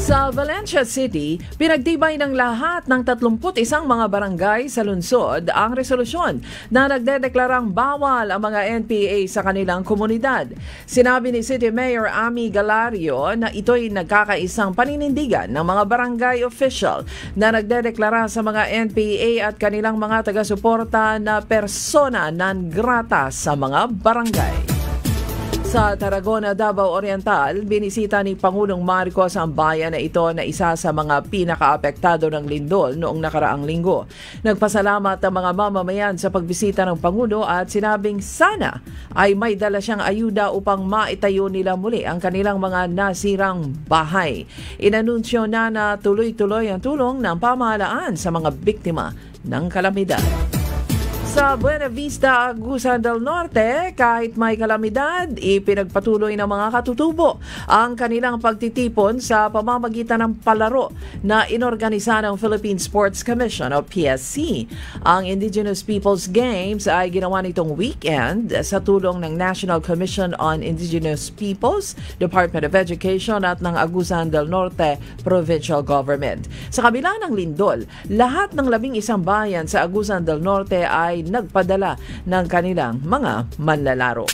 Sa Valencia City, pinagtibay ng lahat ng 31 mga barangay sa lungsod ang resolusyon na nagdedeklarang bawal ang mga NPA sa kanilang komunidad. Sinabi ni City Mayor Ami Galario na ito'y nagkakaisang paninindigan ng mga barangay official na nagdedeklara sa mga NPA at kanilang mga taga-suporta na persona non grata sa mga barangay. Sa Tarragona, Davao Oriental, binisita ni Pangulong Marcos ang bayan na ito na isa sa mga pinakaapektado ng lindol noong nakaraang linggo. Nagpasalamat ang mga mamamayan sa pagbisita ng Pangulo at sinabing sana ay may dala siyang ayuda upang maitayo nila muli ang kanilang mga nasirang bahay. Inanunsyo na tuloy-tuloy ang tulong ng pamahalaan sa mga biktima ng kalamidad. Sa Buena Vista, Agusan del Norte, kahit may kalamidad, ipinagpatuloy ng mga katutubo ang kanilang pagtitipon sa pamamagitan ng palaro na inorganisa ng Philippine Sports Commission o PSC. Ang Indigenous Peoples Games ay ginawa nitong weekend sa tulong ng National Commission on Indigenous Peoples, Department of Education at ng Agusan del Norte Provincial Government. Sa kabila ng lindol, lahat ng 11 bayan sa Agusan del Norte ay nagpadala ng kanilang mga manlalaro.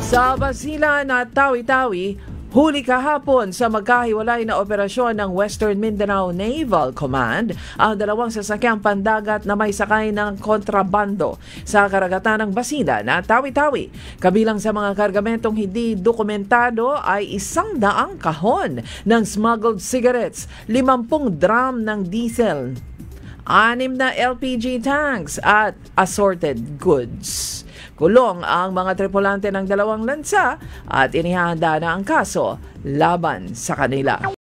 Sa Basilan at Tawi-Tawi, huli kahapon sa magkahiwalay na operasyon ng Western Mindanao Naval Command ang dalawang sasakyang pandagat na may sakay ng kontrabando sa karagatan ng Basilan at Tawi-Tawi. Kabilang sa mga kargamentong hindi dokumentado ay 100 kahon ng smuggled cigarettes, 50 drum ng diesel, 6 na LPG tanks at assorted goods. Kulong ang mga tripulante ng dalawang lansa at inihahanda na ang kaso laban sa kanila.